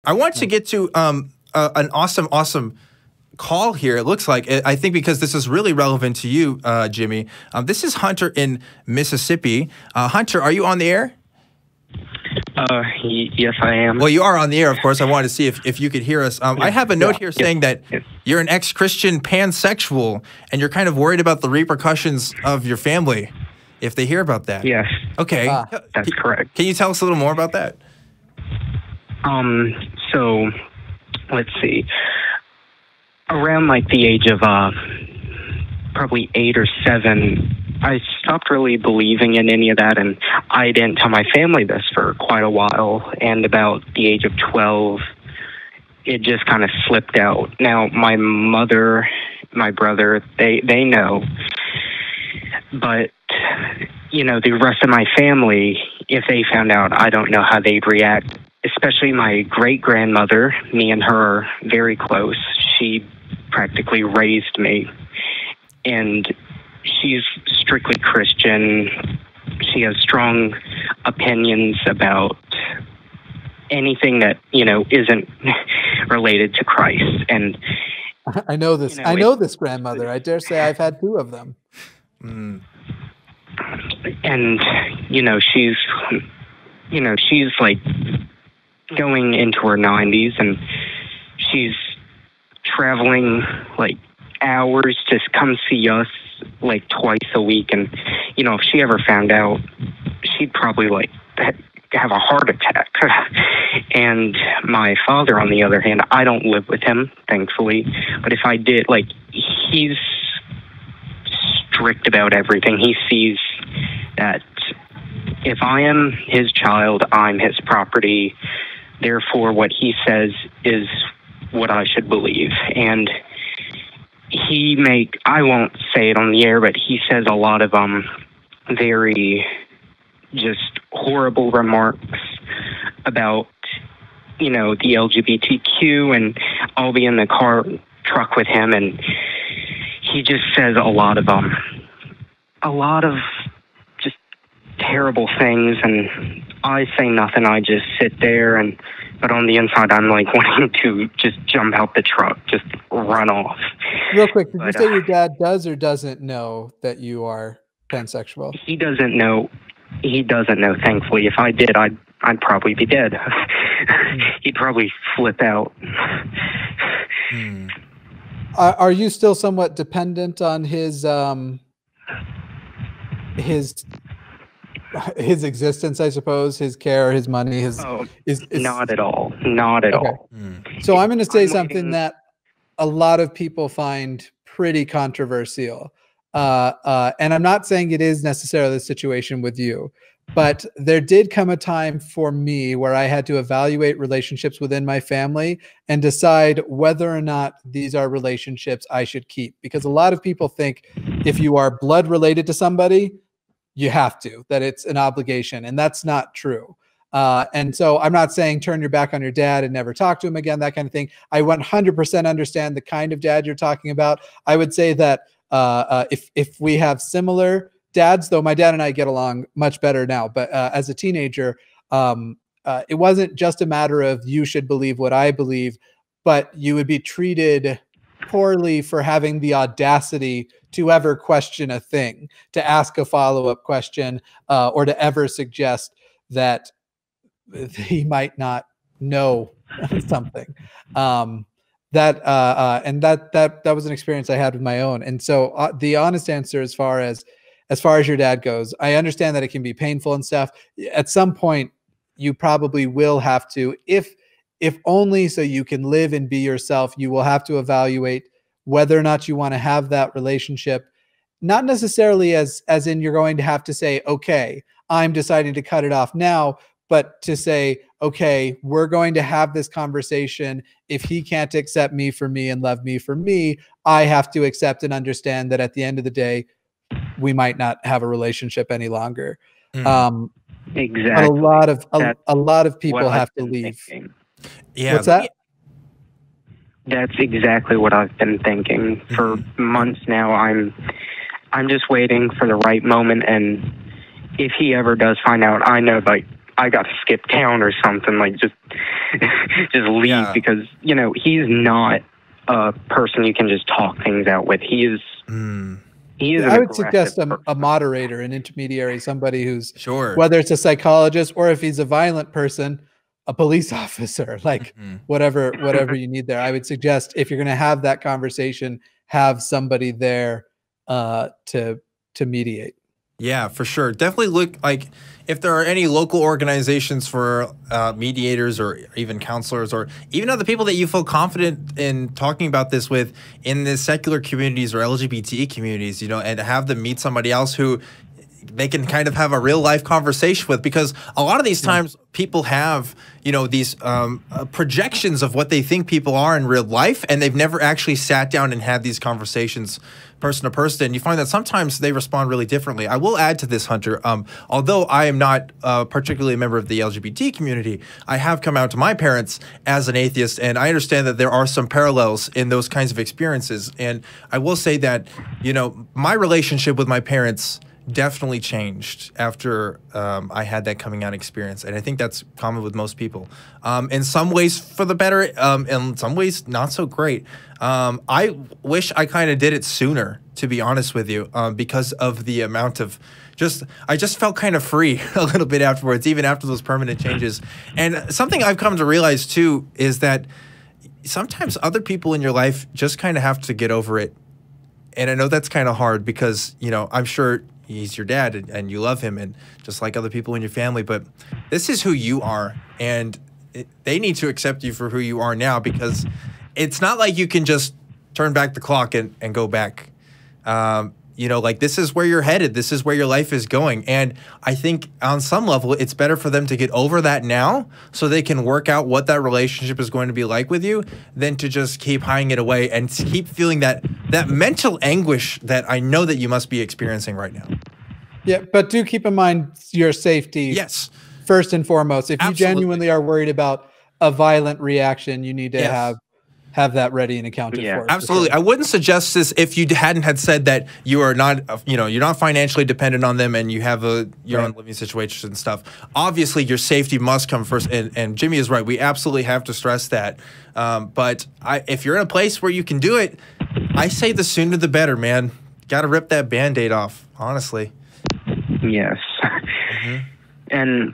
I want to get to an awesome call here. It looks like, I think, because this is really relevant to you, Jimmy. This is Hunter in Mississippi. Hunter, are you on the air? Yes, I am. Well, you are on the air, of course. I wanted to see if you could hear us. I have a note here saying that you're an ex-Christian pansexual, and you're kind of worried about the repercussions of your family if they hear about that. Yes. Okay. That's correct. Can you tell us a little more about that? So, let's see. Around like the age of probably 8 or 7, I stopped really believing in any of that, and I didn't tell my family this for quite a while. And about the age of 12, it just kind of slipped out. Now, my mother, my brother, they know, but you know, the rest of my family, if they found out, I don't know how they'd react. Especially my great-grandmother, me and her are very close. She practically raised me, and she's strictly Christian. She has strong opinions about anything that, you know, isn't related to Christ. And I know this. You know, I know this grandmother. I dare say I've had 2 of them. And you know, she's like going into her 90s, and she's traveling like hours to come see us like twice a week. And you know, if she ever found out, she'd probably like have a heart attack. And my father, on the other hand, I don't live with him, thankfully, but if I did, like, he's strict about everything. He sees that if I am his child, I'm his property. Therefore, what he says is what I should believe. And I won't say it on the air, but he says a lot of very just horrible remarks about, you know, the LGBTQ, and I'll be in the truck with him, and he just says a lot of just terrible things, and I say nothing. I just sit there, but on the inside, I'm like wanting to just jump out the truck, just run off. Real quick, did you say your dad does or doesn't know that you are pansexual? He doesn't know. He doesn't know, thankfully. If I did, I'd probably be dead. He'd probably flip out. Are you still somewhat dependent on his existence, I suppose, his care, his money, not at all. Not at all. So I'm going to say something that a lot of people find pretty controversial. And I'm not saying it is necessarily the situation with you, but there did come a time for me where I had to evaluate relationships within my family and decide whether or not these are relationships I should keep. Because a lot of people think if you are blood related to somebody, you have to, that it's an obligation, and that's not true. And so I'm not saying turn your back on your dad and never talk to him again, that kind of thing. I 100% understand the kind of dad you're talking about. I would say that if we have similar dads, though my dad and I get along much better now, but as a teenager, it wasn't just a matter of you should believe what I believe, but you would be treated poorly for having the audacity to ever question a thing, to ask a follow-up question, or to ever suggest that he might not know something. That was an experience I had with my own. And so the honest answer, as far as your dad goes, I understand that it can be painful and stuff. At some point, you probably will have to, if only so you can live and be yourself, you will have to evaluate whether or not you want to have that relationship. Not necessarily as in you're going to have to say, okay, I'm deciding to cut it off now, but to say, okay, we're going to have this conversation. If he can't accept me for me and love me for me, I have to accept and understand that at the end of the day, we might not have a relationship any longer. Exactly. But a lot of people have to leave. Thinking. Yeah. What's that? That's exactly what I've been thinking for months now. I'm just waiting for the right moment, and if he ever does find out, I know, like, I got to skip town or something, like, just just leave because, you know, he's not a person you can just talk things out with. He is I would suggest a moderator, an intermediary, somebody who's sure, whether it's a psychologist or if he's a violent person, a police officer, like whatever you need there. I would suggest if you're going to have that conversation, have somebody there to mediate. Yeah, for sure. Definitely look, like, if there are any local organizations for mediators or even counselors or even other people that you feel confident in talking about this with in the secular communities or LGBT communities, you know, and have them meet somebody else who they can kind of have a real life conversation with, because a lot of these times people have, you know, these projections of what they think people are in real life, and they've never actually sat down and had these conversations person to person, and you find that sometimes they respond really differently. I will add to this, Hunter, although I am not particularly a member of the LGBT community, I have come out to my parents as an atheist, and I understand that there are some parallels in those kinds of experiences. And I will say that, you know, my relationship with my parents definitely changed after I had that coming out experience, and I think that's common with most people. In some ways for the better, in some ways not so great. I wish I kind of did it sooner, to be honest with you, because of the amount of I just felt kind of free a little bit afterwards, even after those permanent changes. And something I've come to realize too is that sometimes other people in your life just kind of have to get over it. And I know that's kind of hard because, you know, I'm sure he's your dad and you love him, and just like other people in your family, but this is who you are, and they need to accept you for who you are now, because it's not like you can just turn back the clock and go back. You know, like, this is where you're headed. This is where your life is going. And I think on some level, it's better for them to get over that now so they can work out what that relationship is going to be like with you than to just keep hiding it away and keep feeling that mental anguish that I know that you must be experiencing right now. Yeah, but do keep in mind your safety. Yes. First and foremost. If you genuinely are worried about a violent reaction, you need to have that ready and accounted for. Absolutely. I wouldn't suggest this if you hadn't had said that you are not, you know, you're not financially dependent on them and you have your own living situation and stuff. Obviously, your safety must come first. And Jimmy is right. We absolutely have to stress that. But if you're in a place where you can do it, I say the sooner the better, man. Got to rip that Band-Aid off, honestly. Yes. And,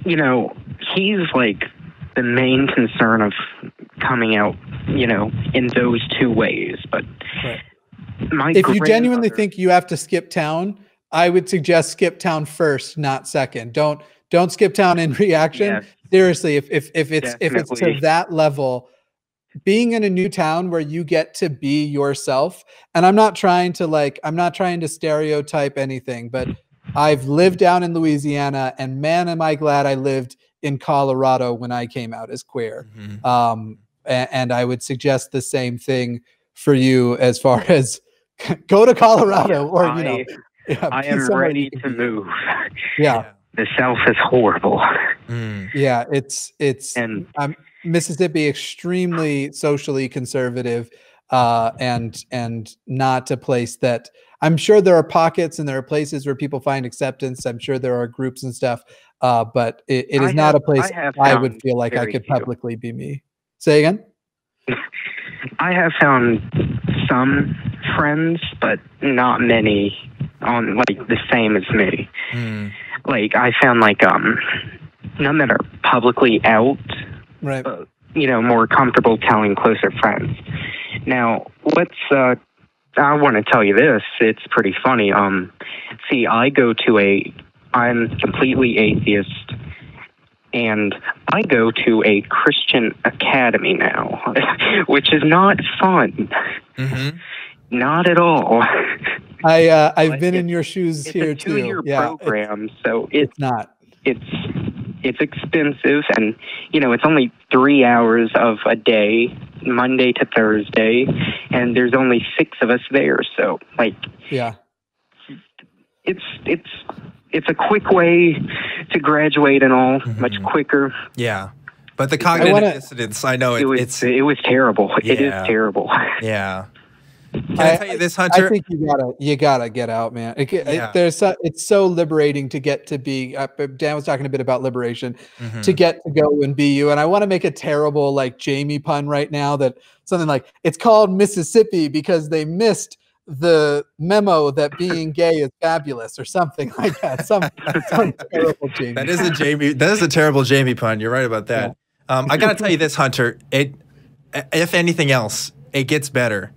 you know, he's like the main concern of coming out, you know, in those two ways. But if you genuinely think you have to skip town, I would suggest skip town first, not second. Don't skip town in reaction. Seriously, if it's to that level, being in a new town where you get to be yourself, and I'm not trying to stereotype anything, but I've lived down in Louisiana, and man, am I glad I lived in Colorado when I came out as queer. And I would suggest the same thing for you as far as go to Colorado or, you know. I am ready to move. Yeah. The South is horrible. Yeah, and Mississippi extremely socially conservative, and not a place that I'm sure there are pockets and there are places where people find acceptance. I'm sure there are groups and stuff, but it is not a place I would feel like I could publicly be me. Say again? I have found some friends, but not many on like the same as me. Like I found like none that are publicly out, right? You know, more comfortable telling closer friends. Now, I want to tell you this. It's pretty funny. See, I'm completely atheist, and I go to a Christian academy now, which is not fun. Not at all. I've been in your shoes here too. It's a 2-year program, so it's not. It's expensive, and you know, it's only 3 hours of a day, Monday to Thursday, and there's only 6 of us there. So, like, it's a quick way to graduate and all, much quicker. Yeah, but the cognitive dissonance, I know it was terrible. Yeah. It is terrible. Yeah. Can I tell you this, Hunter? I think you gotta get out, man. Yeah. It's so liberating to get to be. Dan was talking a bit about liberation, Mm-hmm. to get to go and be you. And I want to make a terrible like Jamie pun right now, that something like it's called Mississippi because they missed the memo that being gay is fabulous or something like that. Some terrible Jamie. That is a Jamie. That is a terrible Jamie pun. You're right about that. Yeah. I gotta tell you this, Hunter. If anything else, it gets better.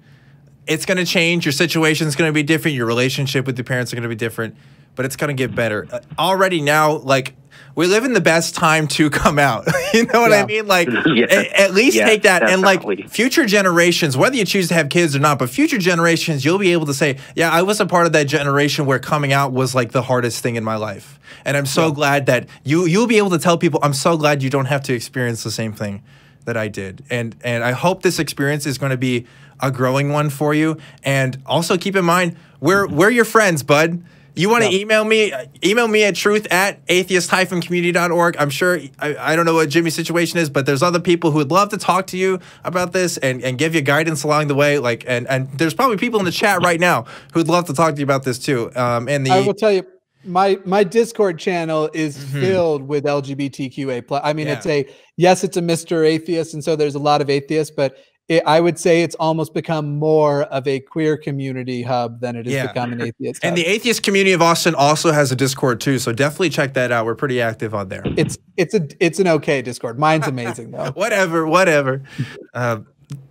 It's going to change. Your situation is going to be different. Your relationship with your parents are going to be different, but it's going to get better. Already now, like, we live in the best time to come out. You know what I mean? Like, at least take that. Definitely. And like future generations, whether you choose to have kids or not, but future generations, you'll be able to say, yeah, I was a part of that generation where coming out was like the hardest thing in my life. And I'm so glad that you'll be able to tell people, I'm so glad you don't have to experience the same thing that I did. And I hope this experience is going to be a growing one for you. And also keep in mind, we're your friends, bud. You want to email me at truth@atheist-community.org. I'm sure, I don't know what Jimmy's situation is, but there's other people who would love to talk to you about this and give you guidance along the way. Like, and there's probably people in the chat right now who'd love to talk to you about this too. I will tell you, my Discord channel is filled with LGBTQA+. I mean, it's a Mr. Atheist, and so there's a lot of atheists, but I would say it's almost become more of a queer community hub than it has become an atheist hub. And the atheist community of Austin also has a Discord too, so definitely check that out. We're pretty active on there. It's an okay Discord. Mine's amazing though. Whatever.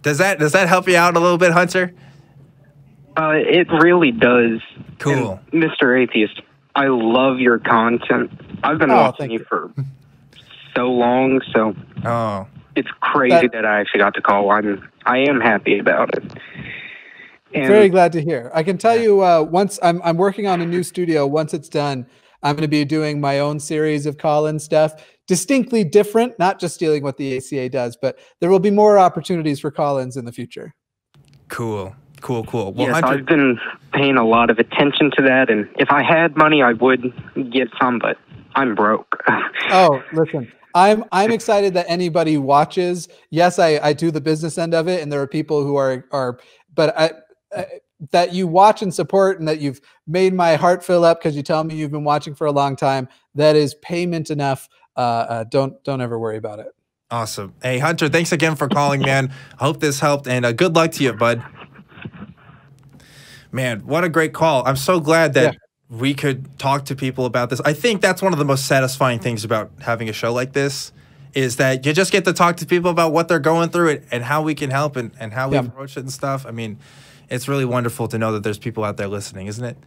Does that help you out a little bit, Hunter? It really does. Cool. And Mr. Atheist, I love your content. I've been watching you for so long, so it's crazy that I actually got to call. I am happy about it. And very glad to hear. I can tell you, once I'm working on a new studio. Once it's done, I'm going to be doing my own series of call-in stuff, distinctly different, not just stealing what the ACA does, but there will be more opportunities for call-ins in the future. Cool. Well, yes, I've been paying a lot of attention to that, and if I had money, I would get some, but I'm broke. Oh, listen. I'm excited that anybody watches. Yes, I do the business end of it, and there are people who are but that you watch and support, and that you've made my heart fill up because you tell me you've been watching for a long time. That is payment enough. Don't ever worry about it. Awesome. Hey, Hunter, thanks again for calling, man. I hope this helped, and good luck to you, bud. Man, what a great call. I'm so glad that we could talk to people about this. I think that's one of the most satisfying things about having a show like this, is that you just get to talk to people about what they're going through and how we can help and how we approach it and stuff. I mean, it's really wonderful to know that there's people out there listening, isn't it?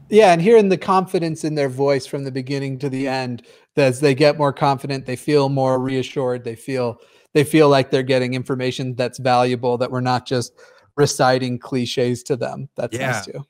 Yeah, and hearing the confidence in their voice from the beginning to the end, as they get more confident, they feel more reassured, they feel like they're getting information that's valuable, that we're not just reciting cliches to them. That's nice too.